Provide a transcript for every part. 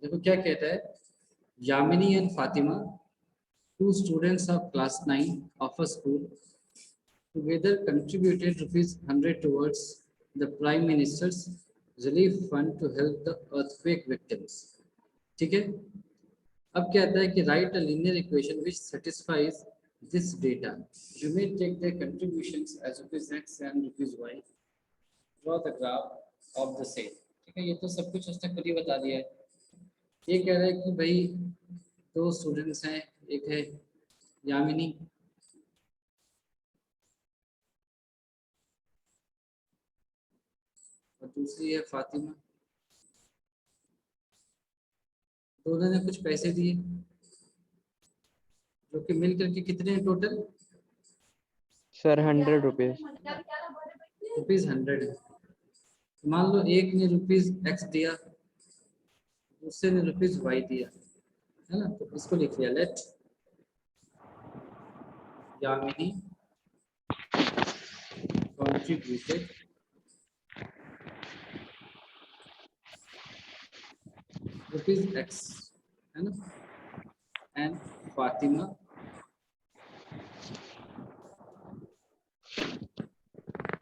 देखो क्या कहता है, Yamini and Fatima, two students of class 9 of a school, together contributed rupees 100 towards the Prime Minister's relief fund to help the earthquake victims. ठीक है, अब क्या आता है कि write a linear equation which satisfies this data. You may take their contributions as rupees x and rupees y. Draw the graph of the same. ठीक है, ये तो सब कुछ उसने खुद ही बता दिया है। ये कह रहा है कि भाई दो स्टूडेंट्स हैं, एक है यामिनी और दूसरी है फातिमा। दोनों ने कुछ पैसे दिए जो कि मिलकर के कितने हैं टोटल? Sir 100 rupees. रुपीज 100 है। मान लो एक ने रुपीज एक्स दिया, दूसरे ने रुपीज वाई दिया, है ना। तो इसको लिख लिया, let Yamini contributed rupees x, है ना, and Fatima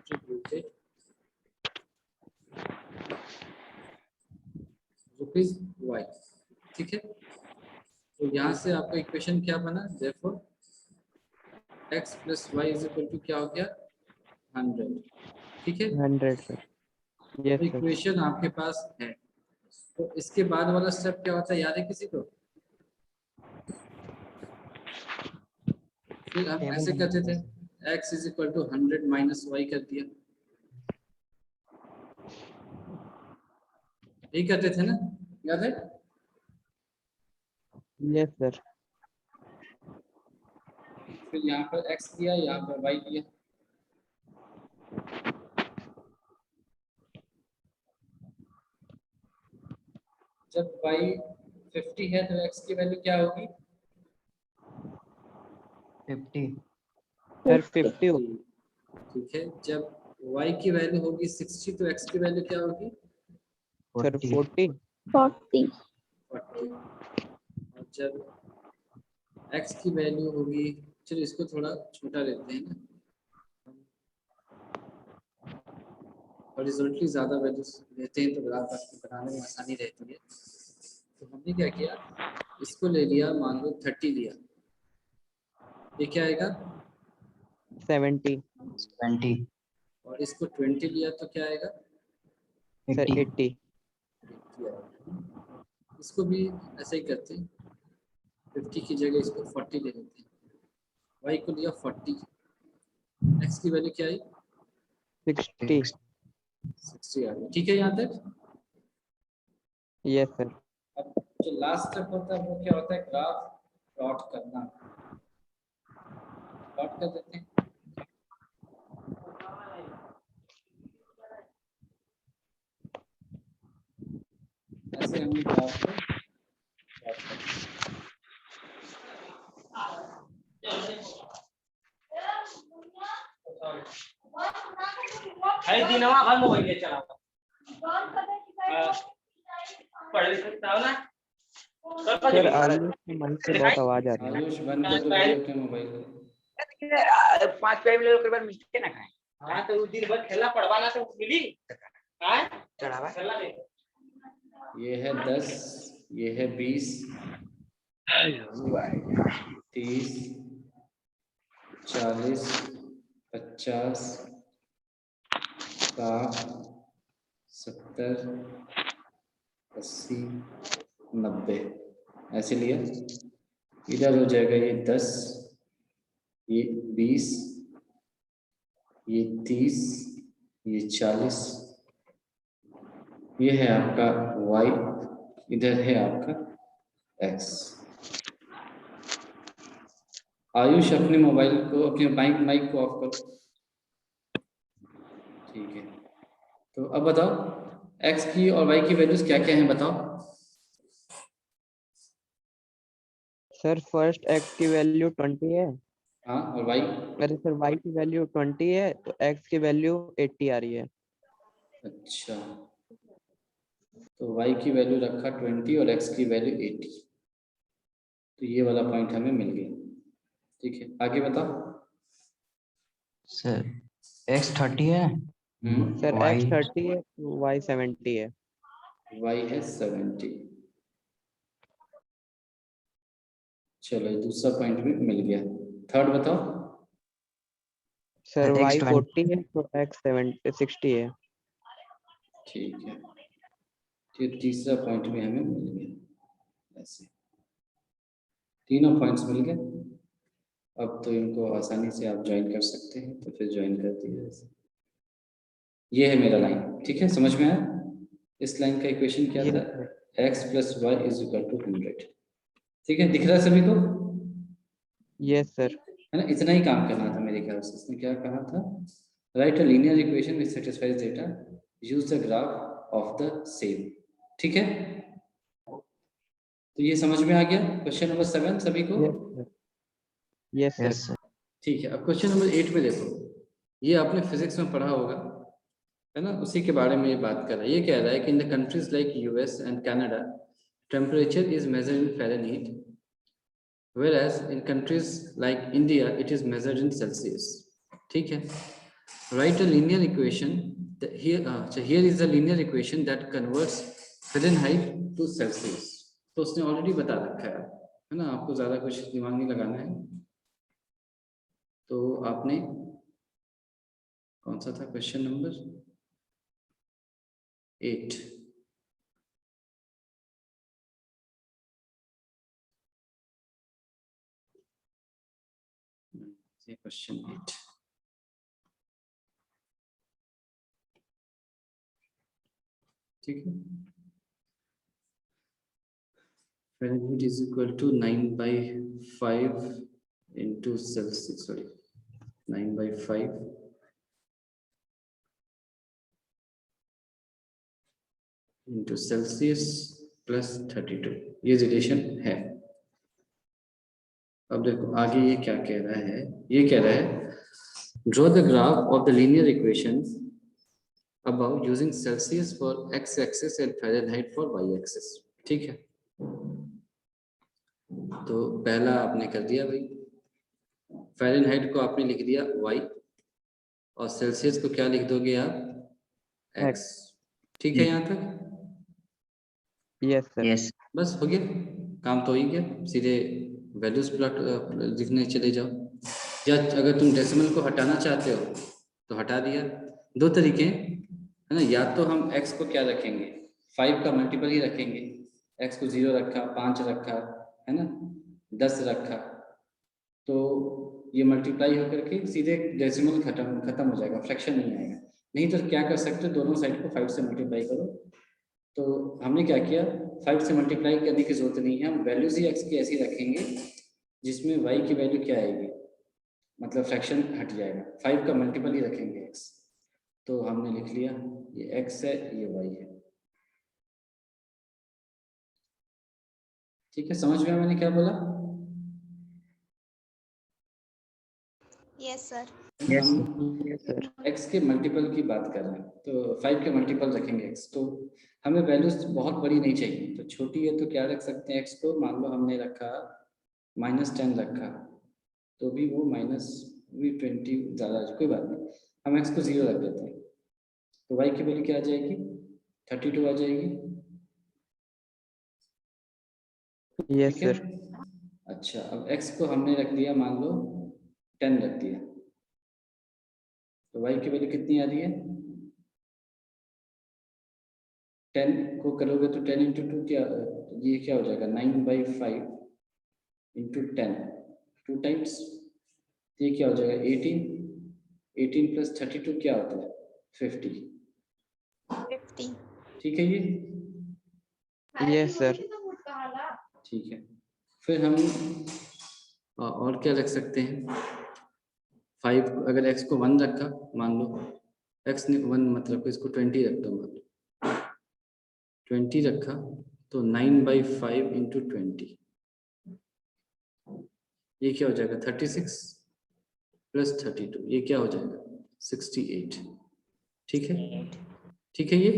contributed rupees y। ठीक है, तो यहाँ से आपका इक्वेशन क्या बना, therefore x plus y is equal to क्या हो गया, 100। ठीक है, 100 सर। Yes sir. इक्वेशन आपके पास है। तो इसके बाद वाला स्टेप क्या होता है, याद है किसी को? फिर हम ऐसे करते थे, x is equal to 100 minus y कर दिया, यही करते थे ना, याद है? Yes sir. फिर यहाँ पर x दिया, यहाँ पर y दिया। जब y 50 है तो x की वैल्यू क्या होगी? 50 सर 50 होगी। ठीक है, जब y की वैल्यू होगी 60 तो x की वैल्यू क्या होगी? सर 40। और जब x की वैल्यू होगी, चलो इसको थोड़ा छोटा लेते हैं ना, हॉरिजॉन्टली ज्यादा वैल्यूज लेते हैं तो ग्राफ बनाने में आसानी रहती है। तो हमने क्या किया, इसको ले लिया, मान लो 30 लिया, ये क्या आएगा? 70 और इसको 20 लिया तो क्या आएगा? सर 80। इसको भी ऐसे ही करते हैं, 50 की जगह इसको 40 ले लेते हैं। y को लिया 40, x की वैल्यू क्या आई? 60 आ गई। ठीक है यहाँ तक? Yes sir. अब जो लास्ट स्टेप होता है वो क्या होता है, ग्राफ प्लॉट करना। प्लॉट कर देते हैं, ऐसे हमने ग्राफ को प्लॉट कर दिया। है दिनवा भर मोबाइल चला पढ़ सकता हो ना सर आयुष के मन से बहुत आवाज आ रही है। आयुष बंद कर दो भाई अपने मोबाइल को। 5 मिनट के बाद मिस्टेक ना खाए। हाँ तो उस दिन भर खेलना पड़वाना तो मिली। हाँ चढ़ावा खेलना दे। ये है 10, ये है 20, 30, 40, 50, 60, 70, 80, 90 ऐसे लिया। इधर हो जाएगा ये 10, ये 20, ये 30, ये 40, ये है आपका y, इधर है आपका x। आयुष अपने मोबाइल को, अपने माइक को ऑफ करो। ठीक है, तो अब बताओ x की और y की वैल्यूज क्या क्या हैं, बताओ। सर फर्स्ट x की वैल्यू 20 है। हाँ, और y? अरे सर y की वैल्यू 20 है तो x की वैल्यू 80 आ रही है। अच्छा, तो y की वैल्यू रखा 20 और x की वैल्यू 80, तो ये वाला पॉइंट हमें मिल गया। ठीक है, आगे बताओ। सर x 30 है, सर y x 30 है, y 70 है। y है 70। चलो दूसरा पॉइंट भी मिल गया। थर्ड बताओ। सर x y 20 40 है तो x 60 है। ठीक है, तो तीसरा पॉइंट भी हमें मिल गया। ऐसे तीनों पॉइंट्स मिल गए। अब तो इनको आसानी से आप ज्वाइन कर सकते हैं, तो फिर ज्वाइन कर दिए ऐसे। ये है मेरा लाइन, ठीक है, समझ में आया। इस लाइन का इक्वेशन क्या ये था, x plus y is equal to 100। ठीक है, दिख रहा है सभी को, यस सर। है ना। इतना ही काम करना था मेरे ख्याल से। इसने क्या कहा था, right a linear equation which satisfies data, use the graph of the same. ठीक है, तो ये समझ में आ गया। क्वेश्चन नंबर 7 सभी को। Yes sir. Yes sir. Yes sir. ठीक है, अब क्वेश्चन नंबर 8 में देखो, ये आपने फिजिक्स में पढ़ा होगा, है ना, उसी के बारे में ये बात कर रहा है। ये कह रहा है कि in the countries like US and Canada temperature is measured in Fahrenheit, whereas in countries like India it is measured in Celsius. ठीक है, write a linear equation here is a linear equation that converts Fahrenheit to Celsius. तो उसने already बता रखा है ना, आपको ज़्यादा कुछ दिमाग नहीं लगाना है। तो आपने कौन सा था क्वेश्चन नंबर 8, क्वेश्चन 8, ठीक है। Fahrenheit is equal to 9/5 into Celsius, sorry, 9/5 into Celsius plus 32, ये रिलेशन है। अब देखो आगे ये क्या कह रहा है, ये कह रहा है draw the graph of the linear equation above using Celsius for x axis and Fahrenheit for y axis। ठीक है, तो पहला आपने कर दिया भाई, फ़ारेनहाइट को आपने लिख दिया y और सेल्सियस को क्या लिख दोगे आप, x। ठीक है यहाँ तक। Yes sir. यस बस हो गया, काम तो हो ही गया। सीधे वैल्यूज प्लॉट लिखने चले जाओ, या अगर तुम डेसिमल को हटाना चाहते हो तो हटा दिया। दो तरीके हैं, है ना, या तो हम x को क्या रखेंगे, 5 का मल्टीपल ही रखेंगे, x को 0 रखा, 5 रखा, है ना, 10 रखा, तो ये मल्टीप्लाई होकर के सीधे डेसिमल खत्म हो जाएगा, फ्रैक्शन नहीं आएगा। नहीं तो क्या कर सकते हो, दोनों साइड को 5 से मल्टीप्लाई करो। तो हमने क्या किया, 5 से मल्टीप्लाई करने की जरूरत नहीं है, हम वैल्यूज ही x की ऐसी रखेंगे जिसमें y की वैल्यू क्या आएगी, मतलब फ्रैक्शन हट जाएगा, 5 का मल्टीपल ही रखेंगे x। तो हमने लिख लिया ये x है, ये y है। ठीक है, समझ में आया मैंने क्या बोला। Yes sir. हम यस सर। x के मल्टीपल की बात कर रहे हैं, तो 5 के मल्टीपल रखेंगे x, तो हमें वैल्यूज बहुत बड़ी नहीं चाहिए, तो छोटी है तो क्या रख सकते हैं, x को मान लो हमने रखा -10 रखा, तो भी वो -20 ज़्यादा, कोई बात नहीं, हम x को 0 रख देते हैं, तो y की वैल्यू क्या आ जाएगी, 32 आ जाएगी। यस ठीक है, सर। अच्छा अब x को हमने रख दिया मान लो 10 रख दिया, तो y की वैल्यू कितनी आ रही है, 10 को करोगे तो 10 इंटू 2 क्या, ये क्या हो जाएगा 9/5 इंटू 10, 2 टाइम्स, ये क्या हो जाएगा 18 प्लस 32 क्या होता है 50। 50। ठीक है ये, यस सर। ठीक है, फिर हम और क्या रख सकते हैं, 5 अगर x को 1 रखा मान लो, x ने 1 मतलब इसको 20 रख दो, मान लो 20 रखा, तो 9/5 इंटू 20, ये क्या हो जाएगा 36 प्लस 32, ये क्या हो जाएगा 68। ठीक है, ठीक है ये।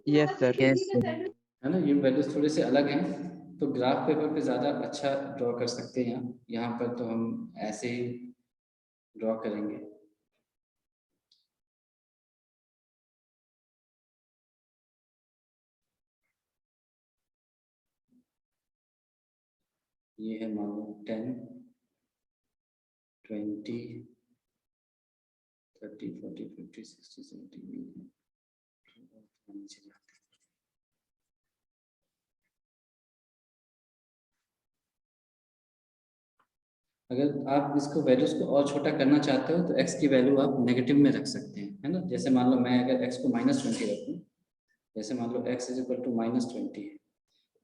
Yes, sir. Yes sir. है ना, ये वैल्यूज थोड़े से अलग हैं, तो ग्राफ पेपर पे ज़्यादा अच्छा ड्रॉ कर सकते हैं। यहाँ पर तो हम ऐसे ही ड्रॉ करेंगे। ये है मान लो 10, 20, 30, 40, 50, 60, 70। अगर आप इसको वैल्यूज को और छोटा करना चाहते हो तो x की वैल्यू आप नेगेटिव में रख सकते हैं, है ना। जैसे मान लो मैं अगर x को -20 रखूं, जैसे मान लो x इज इक्वल टू -20 है,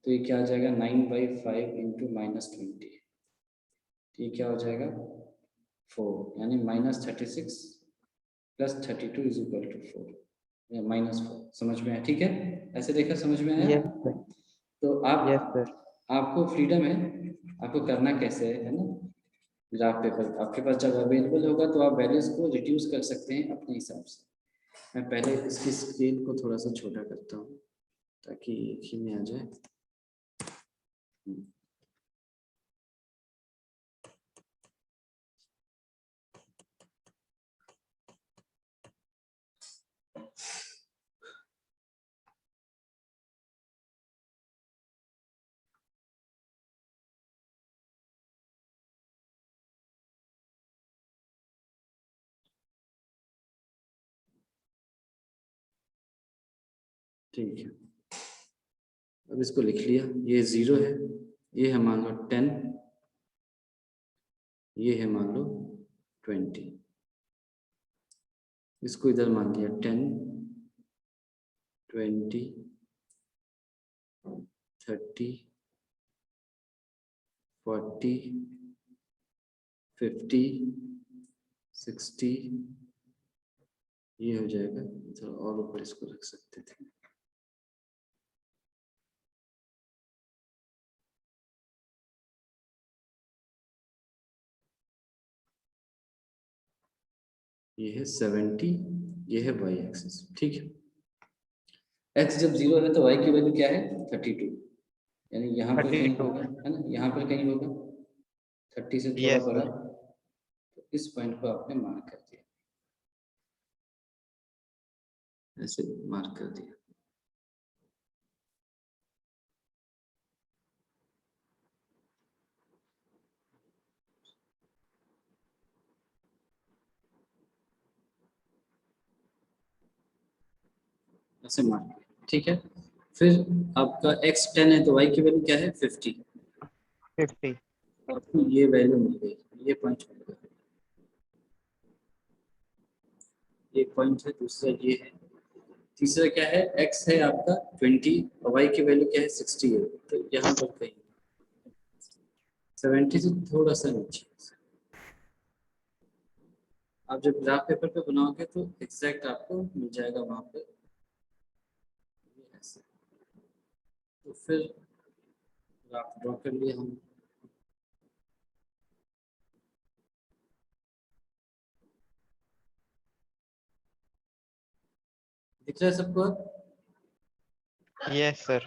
तो ये क्या हो जाएगा 9/5 इंटू -20, ये क्या हो जाएगा 4, यानी -36 प्लस 32 इज इक्वल टू 4 या -4। समझ में आया? ठीक है, ऐसे देखा, समझ में आया? Yes, sir. तो Yes, आप sir. आपको फ्रीडम है, आपको करना कैसे है ना। ग्राफ पेपर आपके पास जब अवेलेबल होगा तो आप वैल्यूज को रिड्यूस कर सकते हैं अपने हिसाब से। मैं पहले इसकी स्केल को थोड़ा सा छोटा करता हूँ ताकि एक ही में आ जाए। ठीक है, अब इसको लिख लिया, ये 0 है, ये है मान लो 10, ये है मान लो 20, इसको इधर मान लिया 10, 20, 30, 40, 50, 60, ये हो जाएगा। थोड़ा और ऊपर इसको रख सकते थे। ये है 70, ये है y एक्सिस। ठीक है, x जब 0 है तो y की वैल्यू क्या है 32, यानी यहाँ पर कहीं 32. होगा, है ना, यहाँ पर कहीं होगा 30 से थोड़ा Yes, बड़ा, sir. तो इस पॉइंट को आपने मार्क कर दिया, ऐसे मार्क कर दिया। ऐसे मार्क किया, ठीक है। फिर आपका x 10 है तो y की वैल्यू क्या है 50, 50. आपको ये वैल्यू मिल गई, ये पॉइंट मिल गया, ये पॉइंट है। दूसरा ये है, तीसरा क्या है, x है आपका 20 और y की वैल्यू क्या है 60 है, तो यहाँ पर कहीं 70 से थोड़ा सा नीचे। आप जब ग्राफ पेपर पे बनाओगे तो एग्जैक्ट आपको मिल जाएगा वहां पे, ऐसे। तो फिर ग्राफ ड्रॉ कर लिए हम। दिख रहा है सबको? Yes, sir.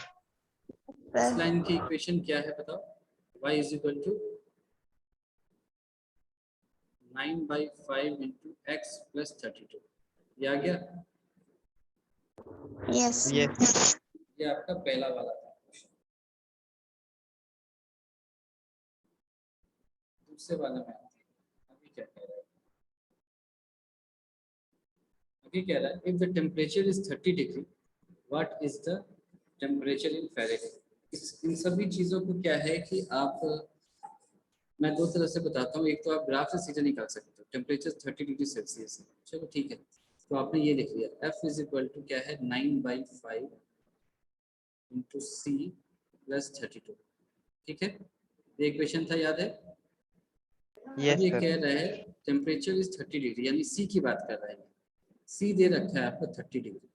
इस लाइन की इक्वेशन क्या है बताओ, y is equal to 9/5 into x plus 32, ये आ गया। Yes. Yes. ये आपका पहला वाला था क्वेश्चन। दूसरे वाले में आते हैं, अभी क्या कह रहा है, अभी कह रहा है if the temperature is 30 degree what is the temperature in Fahrenheit. इन सभी चीज़ों को क्या है कि आप, मैं दो तरह से बताता हूँ, एक तो आप ग्राफ से सीधे निकाल सकते हो, टेम्परेचर 30 डिग्री सेल्सियस है, चलो ठीक है। तो आपने ये लिख लिया F इज इक्वल टू क्या है 9/5 इंटू सी प्लस 32, ठीक है, ये इक्वेशन था, याद है। अब Yes, ये sir. कह रहा है टेम्परेचर इज 30 डिग्री, यानी सी की बात कर रहा है, सी दे रखा है आपको 30 डिग्री,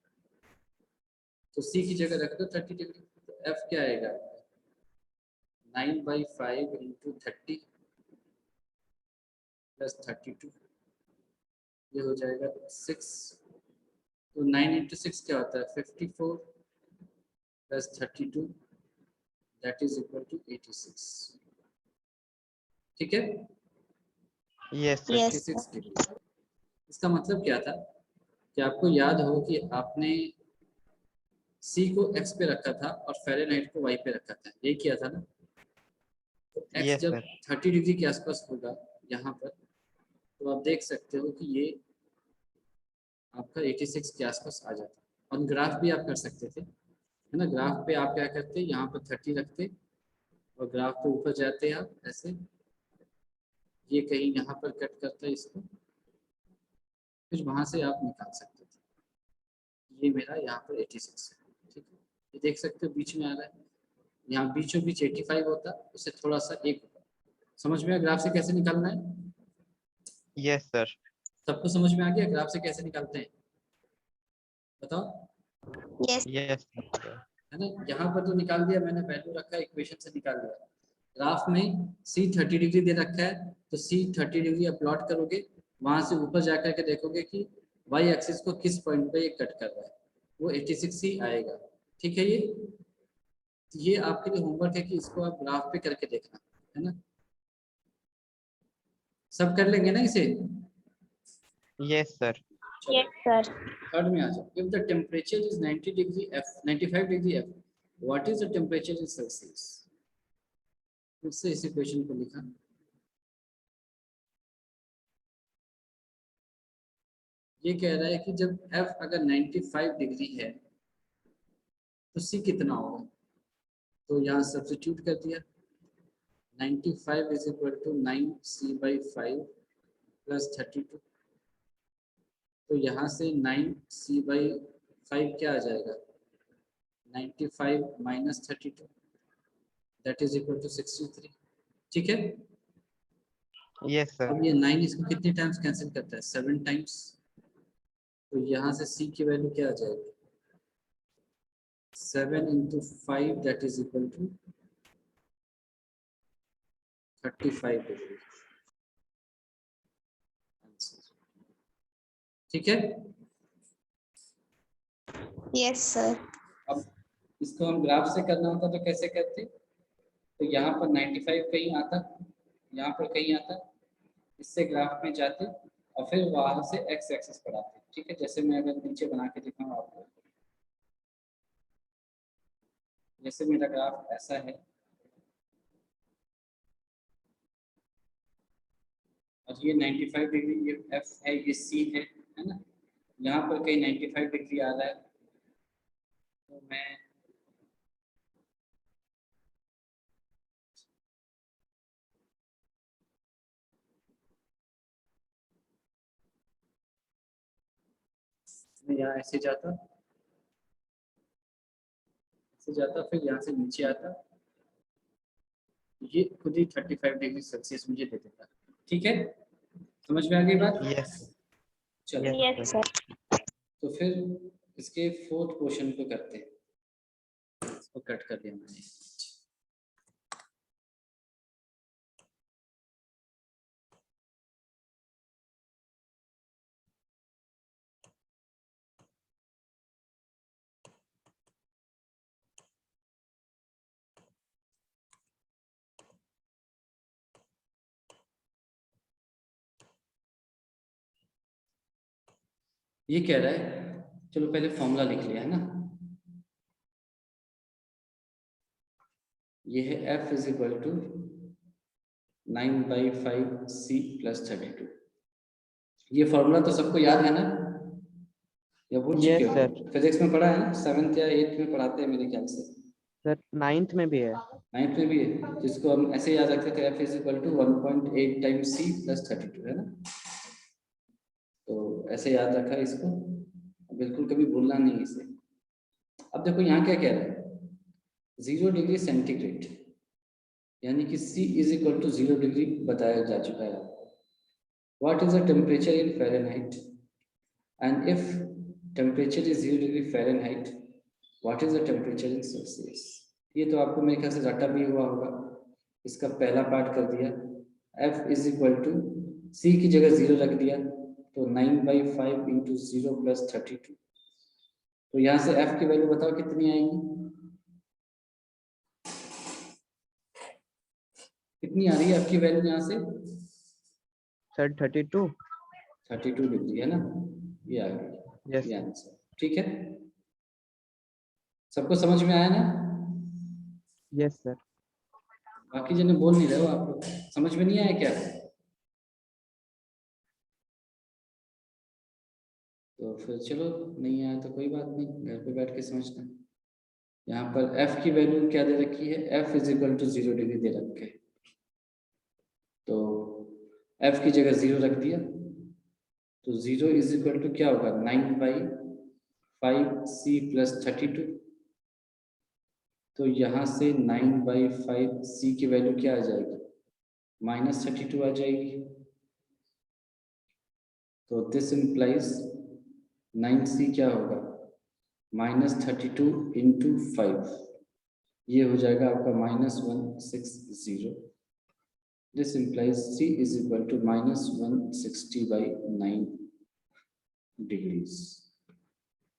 तो सी की जगह रख दो 30 डिग्री, तो एफ क्या आएगा 9/5 इंटू 30 प्लस 32, ये हो जाएगा 6, तो 9 इंटू 6 क्या होता है 54, plus 32 that is equal to 86। ठीक है, Yes, sir. Yes, 36 degree. इसका मतलब क्या था कि आपको याद हो कि आपने C को x पे रखा था और फ़ारेनहाइट को y पे रखा था, यही किया था ना। तो x Yes, जब sir. 30 डिग्री के आसपास होगा यहाँ पर, तो आप देख सकते हो कि ये आपका 86 के आसपास आ जाता है। और ग्राफ भी आप कर सकते थे, है ना। ग्राफ पे आप क्या करते, यहाँ पर 30 रखते और ग्राफ पे ऊपर जाते आप ऐसे, ये कहीं यहाँ पर कट करता है इसको, फिर वहाँ से आप निकाल सकते थे। ये मेरा यहाँ पर 86 है, ठीक है। ये देख सकते हो बीच में आ रहा है, यहाँ बीचों बीच 85 होता, उससे थोड़ा सा एक होता। समझ में आया ग्राफ से कैसे निकालना है? Yes, sir. सबको समझ में आ गया ग्राफ से कैसे निकालते हैं? बताओ। yes, Yes, sir. है ना, यहाँ पर तो निकाल दिया मैंने, वैल्यू रखा, इक्वेशन से निकाल दिया। ग्राफ में C 30 डिग्री दे रखा है, तो C 30 डिग्री आप प्लॉट करोगे, वहां से ऊपर जाकर के देखोगे कि y एक्सिस को किस पॉइंट पे ये कट कर रहा है, वो 86 ही आएगा। ठीक है, ये आपके लिए होमवर्क है कि इसको आप ग्राफ पे करके देखना, है ना। सब कर लेंगे ना इसे? Yes, sir. चलो yes, sir. थर्ड में आ जाओ। If the temperature is 90 degree F, 95 degree F, what is the temperature in Celsius? फिर से इसी क्वेश्चन को लिखा। ये कह रहा है कि जब F अगर 95 डिग्री है तो C कितना होगा, तो यहाँ सब्स्टिट्यूट कर दिया। 95 is equal to 9C/5 plus 32, तो यहाँ से 9C/5 क्या आ जाएगा, 95 minus 32 that is equal to 63। ठीक है, Yes, sir. अब ये 9 इसको कितने टाइम्स कैंसिल करता है, 7 टाइम्स, तो यहाँ से C की वैल्यू क्या आ जाएगी, 7 into 5 that is equal to 35 degree. ठीक है, Yes, sir. अब इसको हम ग्राफ से करना होता तो कैसे करते, तो यहाँ पर 95 कहीं आता, यहाँ पर कहीं आता, इससे ग्राफ में जाते और फिर वहां से x एक्सिस पर आते। ठीक है, जैसे मैं अगर नीचे बना के दिखाऊं आपको, जैसे मेरा ग्राफ ऐसा है और ये 95 डिग्री, ये F है, ये C है ना। यहाँ पर कहीं 95 डिग्री आ रहा है, तो मैं यहाँ ऐसे जाता, ऐसे जाता, फिर यहाँ से नीचे आता, ये खुद ही 35 डिग्री सेल्सियस मुझे दे देता। ठीक है, समझ में आ गई बात? Yes. चलो Yes, Yes, sir. sir. तो फिर इसके फोर्थ क्वेश्चन को करते हैं, इसको कट कर दिया मैंने। ये कह रहा है, चलो पहले फॉर्मूला लिख लिया है ना, ये है F is equal to 9/5C plus 32। ये फॉर्मूला तो सबको याद है ना, या भूल चुके Yes, हो? sir. फिजिक्स में पढ़ा है ना, 7th या 8th में पढ़ाते हैं मेरे ख्याल से। Sir, 9th में भी है. 9th में भी है, जिसको हम ऐसे याद रखते थे, F is equal to 1.8 times C plus 32, है ना। तो ऐसे याद रखा इसको, बिल्कुल कभी भूलना नहीं इसे। अब देखो यहाँ क्या कह रहा है, 0 डिग्री सेंटीग्रेड, यानी कि C is equal to 0 degree बताया जा चुका है आपको। What is the temperature in Fahrenheit, and if temperature is 0 degree Fahrenheit, what is the temperature in Celsius. ये तो आपको मेरे ख्याल से रटा भी हुआ होगा, इसका पहला पार्ट कर दिया। F is equal to C की जगह 0 रख दिया, तो 9/5 इंटू 0 प्लस 32, तो यहाँ से F की वैल्यू बताओ कितनी आएगी, कितनी आ रही है आपकी वैल्यू यहाँ से? सर 32। 32 डिग्री है ना, ये आ गई, यस ये आंसर। ठीक है, सबको समझ में आया ना? Yes sir. बाकी जने बोल नहीं रहे हो आप लोग, समझ में नहीं आया क्या? तो फिर चलो, नहीं आया तो कोई बात नहीं, घर पे बैठ के समझना। यहाँ पर f की वैल्यू क्या दे रखी है? f is equal to 0 degree दे रखे है, तो f की जगह 0 रख दिया, तो 0 इज इक्वल टू क्या होगा? 9/5c plus 32। तो यहाँ से 9/5c की वैल्यू क्या आ जाएगी? -32 आ जाएगी। तो दिस इम्प्लाइज 9c क्या होगा? -32 इंटू 5, ये हो जाएगा आपका -160। This implies c is equal to -160/9 degrees.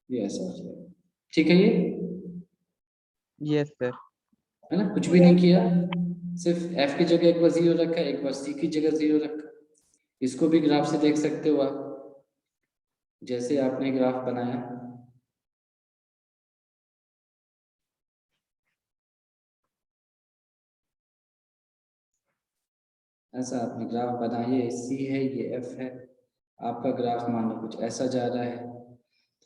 ये ऐसा हो जाएगा। ठीक है, ये यस सर। है ना, कुछ भी नहीं किया, सिर्फ f की जगह एक बार 0 रखा, एक बार c की जगह 0 रखा। इसको भी ग्राफ से देख सकते हो आप, जैसे आपने ग्राफ बनाया, ऐसा आपने ग्राफ बनाया, ये c है, ये f है, आपका ग्राफ मान लो कुछ ऐसा जा रहा है।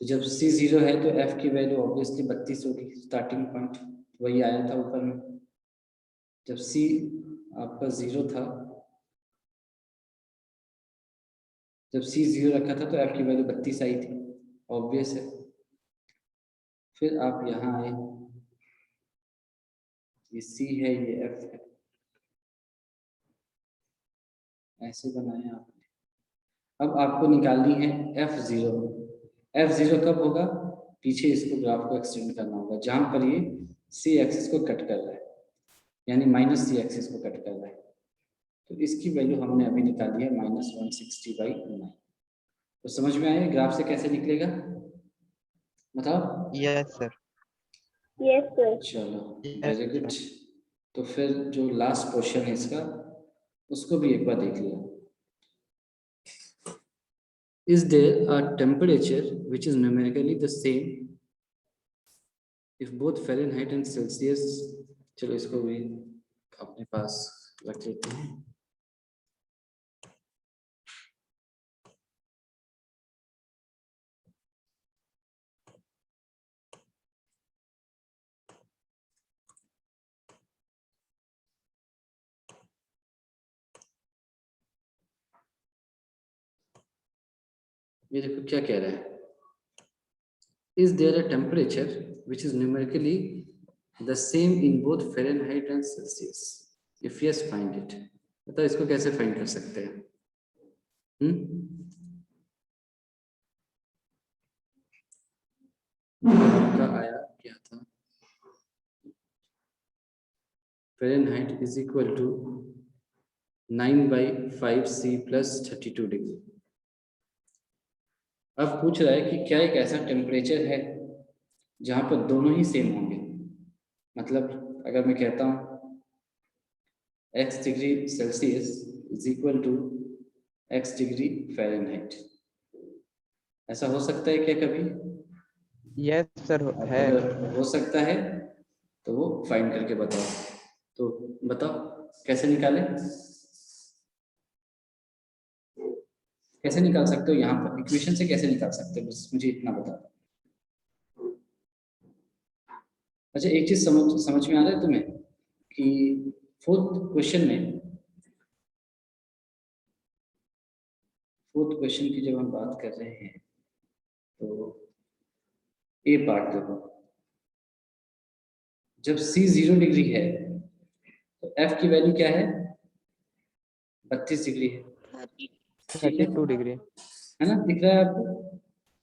तो जब c 0 है तो f की वैल्यू ऑब्वियसली 32 होगी, स्टार्टिंग पॉइंट वही आया था ऊपर में। जब c आपका 0 था, जब c 0 रखा था तो f की वैल्यू 32 आई थी, ऑब्वियस है। फिर आप यहाँ आए, ये c है, ये f है, ऐसे बनाया आपने। अब आपको निकालनी है f0। f0 कब होगा? पीछे इसको ग्राफ को एक्सटेंड करना होगा, जहां पर ये c एक्सिस को कट कर रहा है, यानी -c एक्सिस को कट कर रहा है। तो इसकी वैल्यू हमने अभी निकाली है -160/9। तो समझ में आया ग्राफ से कैसे निकलेगा? बताओ। Yes sir. Yes, sir. चलो, Yes, वेरी गुड। तो फिर जो लास्ट क्वेश्चन है इसका, उसको भी एक बार देख लिया। Is there a temperature which is numerically the same if both Fahrenheit and Celsius? चलो इसको भी अपने पास रख लेते हैं। ये देखो क्या कह रहा है, Is there a temperature which is numerically the same in both Fahrenheit and Celsius? If yes, find it. बताओ इसको कैसे फाइंड कर सकते हैं? आपका आया क्या था? Fahrenheit is equal to 9/5c plus 32 degree. अब पूछ रहा है कि क्या एक ऐसा टेम्परेचर है जहां पर दोनों ही सेम होंगे? मतलब अगर मैं कहता हूं x degree Celsius is equal to x degree Fahrenheit, ऐसा हो सकता है क्या कभी? यस सर है। अगर हो सकता है तो वो फाइंड करके बताओ। तो बताओ कैसे निकाले, कैसे निकाल सकते हो? यहाँ पर इक्वेशन से कैसे निकाल सकते हो, बस मुझे इतना बता। अच्छा, एक चीज समझ में आ रहा है तुम्हें कि फोर्थ क्वेश्चन की जब हम बात कर रहे हैं तो ए पार्ट देखो, जब c 0 डिग्री है तो f की वैल्यू क्या है? 32 डिग्री है, ठीक है 32 डिग्री। है ना, दिख रहा है आपको?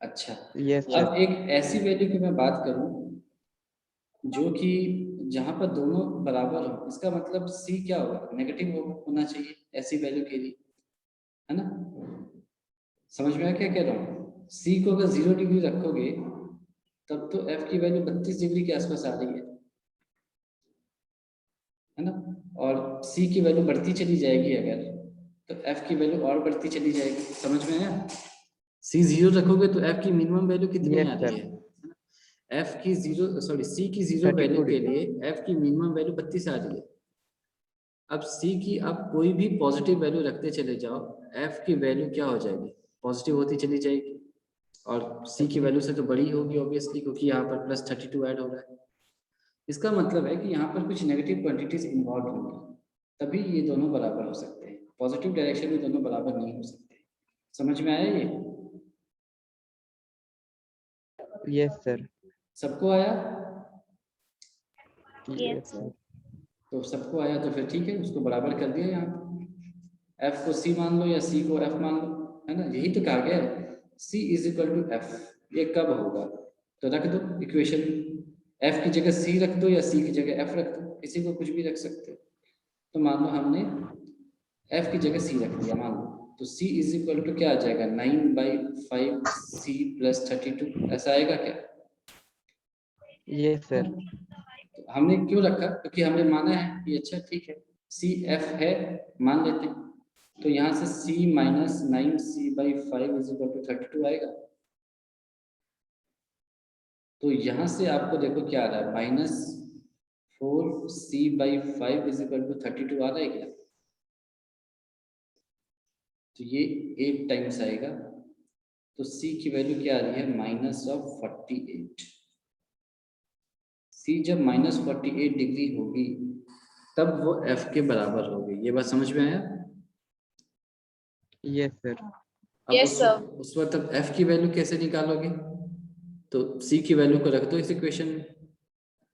अच्छा, यस अब सर। एक ऐसी वैल्यू की मैं बात करूं जो कि जहां पर दोनों बराबर हो, इसका मतलब c क्या होगा? नेगेटिव होना चाहिए ऐसी वैल्यू के लिए, है ना? समझ में आया क्या कह रहा हूँ? c को अगर 0 डिग्री रखोगे तब तो f की वैल्यू 32 डिग्री के आसपास आ रही है है ना, और सी की वैल्यू बढ़ती चली जाएगी अगर, तो एफ की वैल्यू और बढ़ती चली जाएगी। समझ में आया? सी 0 रखोगे तो एफ की मिनिमम वैल्यू कितनी Yes, आ sir. रही है? एफ की 0 सॉरी सी की 0 वैल्यू 32 के लिए एफ की मिनिमम वैल्यू 32 आ रही है। अब सी की आप कोई भी पॉजिटिव वैल्यू रखते चले जाओ, एफ की वैल्यू क्या हो जाएगी? पॉजिटिव होती चली जाएगी, और सी की वैल्यू से तो बड़ी होगी ऑब्वियसली, क्योंकि यहाँ पर +32 ऐड हो रहा है। इसका मतलब है कि यहाँ पर कुछ नेगेटिव क्वांटिटीज इन्वॉल्व होंगी, तभी ये दोनों बराबर हो सकते हैं। पॉजिटिव डायरेक्शन में दोनों बराबर नहीं हो सकते। समझ में आया ये? Yes, sir. सबको आया? Yes, sir. तो सबको आया तो फिर ठीक है, उसको बराबर कर दिया यहाँ पर। एफ को सी मान लो या सी को एफ मान लो, है ना, यही तो कहा गया है। सी इज इक्वल टू एफ, ये कब होगा? तो रख दो इक्वेशन, एफ की जगह सी रख दो या सी की जगह एफ रख दो, किसी को कुछ भी रख सकते हो। तो मान लो हमने एफ की जगह सी रख दिया, मान लो, तो सी इज इक्वल टू क्या आ जाएगा? 9/5 सी प्लस 32, ऐसा आएगा क्या? Yes, sir. तो हमने क्यों रखा? क्योंकि हमने माना है कि अच्छा ठीक है, सी एफ है, मान लेते हैं। तो यहाँ से c minus 9c/5 is equal to 32 आएगा। तो यहाँ से आपको देखो क्या आ रहा है, -4c/5 इज इक्वल टू 32 आ रहा है क्या? तो ये 8 टाइम्स आएगा, तो c की वैल्यू क्या आ रही है? -48। c जब -48 डिग्री होगी तब वो f के बराबर होगी। ये बात समझ में आया? Yes, sir. अब Yes, sir. उस वक्त अब f की वैल्यू कैसे निकालोगे? तो c की वैल्यू को रख दो इस इक्वेशन में,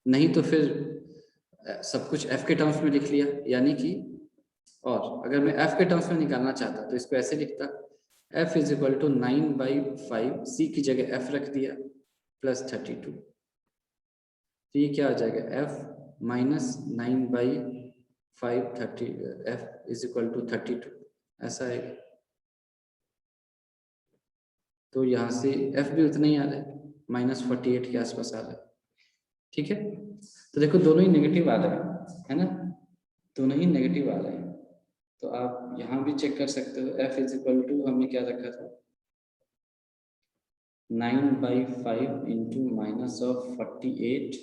नहीं तो फिर सब कुछ f के टर्म्स में लिख लिया, यानी कि, और अगर मैं f के टर्म्स में निकालना चाहता तो इसको ऐसे लिखता, f is equal to 9/5, c की जगह f रख दिया, +32। तो ये क्या आ जाएगा? f minus 9/5 30, f is equal to 32, ऐसा है। तो यहाँ से f भी उतना ही आ रहा है, -48 के आसपास आ रहा है। ठीक है, तो देखो दोनों ही नेगेटिव आ रहे हैं, है ना, दोनों ही नेगेटिव आ रहे हैं। तो आप यहाँ भी चेक कर सकते हो, f इज इक्वल टू हमने क्या रखा था, 9/5 इंटू -48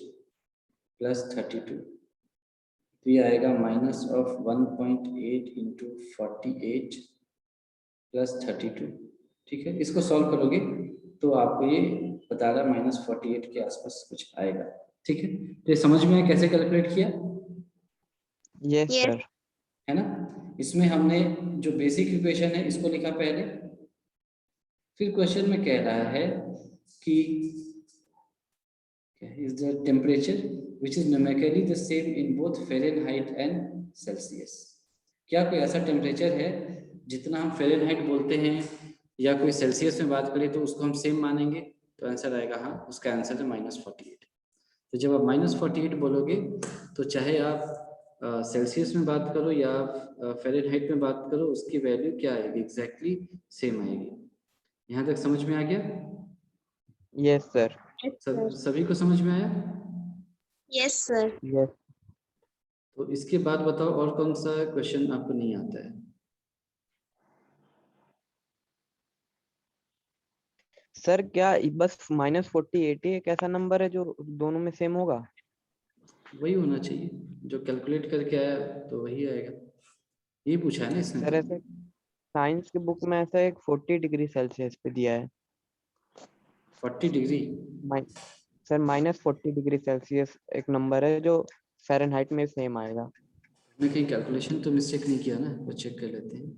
प्लस 32, तो ये आएगा -1.8 इंटू 48 प्लस 32। ठीक है, इसको सॉल्व करोगे तो आपको ये बता रहा है -48 के आसपास कुछ आएगा। ठीक है, तो ये समझ में आया कैसे कैलकुलेट किया? Yes, Yes. sir. है ना, इसमें हमने जो बेसिक इक्वेशन है इसको लिखा पहले, फिर क्वेश्चन में कह रहा है कि is the temperature which is numerically the same in both Fahrenheit and Celsius। क्या कोई ऐसा टेम्परेचर है जितना हम फ़ारेनहाइट बोलते हैं या कोई सेल्सियस में बात करें तो उसको हम सेम मानेंगे? तो आंसर आएगा हाँ, उसका आंसर है -48। तो जब आप -48 बोलोगे तो चाहे आप सेल्सियस में बात करो या फ़ारेनहाइट में बात करो, उसकी वैल्यू क्या आएगी? एग्जैक्टली सेम आएगी। यहाँ तक समझ में आ गया? Yes, sir. सभी को समझ में आया? Yes, sir. Yes. तो इसके बाद बताओ और कौन सा क्वेश्चन आपको नहीं आता है? सर क्या बस -48 ही एक ऐसा नंबर है जो दोनों में सेम होगा? वही होना चाहिए जो कैलकुलेट करके आया, तो वही आएगा। ये पूछा है ना इसने सर ऐसे साइंस की बुक में ऐसा एक 40 डिग्री सेल्सियस पे दिया है। 40 डिग्री? सर -40 डिग्री सेल्सियस एक नंबर है जो फ़ारेनहाइट में सेम आएगा। मैं कहीं कैलकुलेशन तो मिस्टेक नहीं किया ना, वो चेक कर लेते हैं।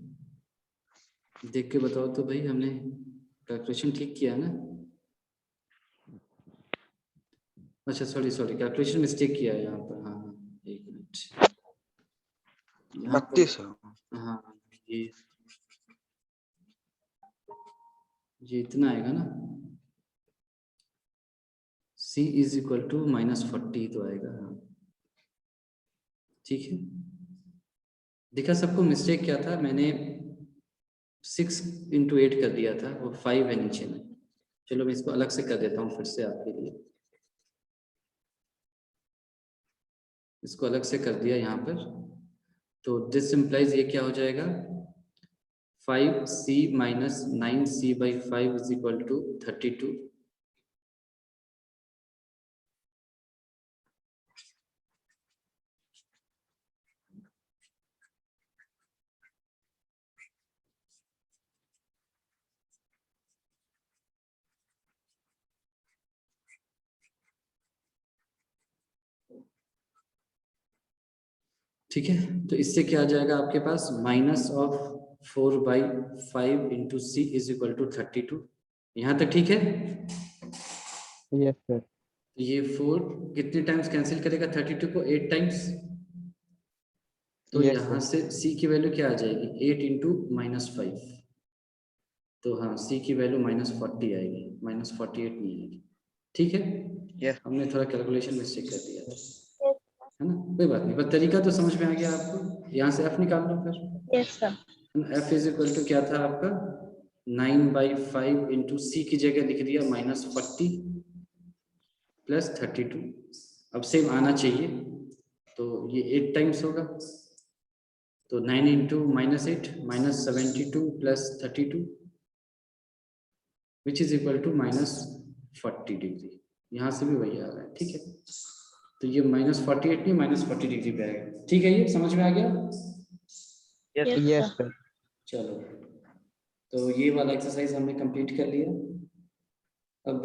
देख के बताओ तो भाई, हमने कैलकुलेशन ठीक किया ना? अच्छा सॉरी कैलकुलेशन मिस्टेक किया है यहाँ पर। हाँ हाँ, एक मिनट, यहाँ पर 3200। हाँ, ये इतना आएगा ना, c इज इक्वल टू -40 तो आएगा। हाँ ठीक है, देखा सबको मिस्टेक क्या था, मैंने 6 × 8 कर दिया था, वो 5 है नीचे में। चलो मैं इसको अलग से कर देता हूँ फिर से आपके लिए। इसको अलग से कर दिया यहाँ पर, तो दिस इम्प्लाइज ये क्या हो जाएगा, 5c minus 9c/5 is equal to 32। ठीक है, तो इससे क्या आ जाएगा आपके पास, minus of 4/5 into C is equal to 32। यहाँ तक ठीक है। Yes sir. ये 4 कितने टाइम्स कैंसिल करेगा 32 को, 8 टाइम्स। तो Yes, यहाँ sir. से c की वैल्यू क्या आ जाएगी, 8 इंटू -5। तो हाँ, c की वैल्यू -40 आएगी, -48 नहीं आएगी। ठीक है, Yes. हमने थोड़ा कैलकुलेशन मिस्टेक कर दिया था, है ना, कोई बात नहीं, पर तरीका तो समझ में आ गया आपको। यहाँ से f निकाल लो फिर। Yes, sir. f is equal to क्या था आपका, 9/5 इंटू सी की जगह लिख दिया -40 प्लस 32। अब सेम आना चाहिए, तो ये 8 टाइम्स होगा, तो 9 into -8 -72 plus 32 which is equal to -40 degree. यहाँ से भी वही आ रहा है, ठीक है, तो ये -48 नहीं -40 डिग्री पे आएगा। ठीक है, ये समझ में आ गया। Yes. Yes, sir. चलो, तो ये वाला एक्सरसाइज हमने कंप्लीट कर लिया। अब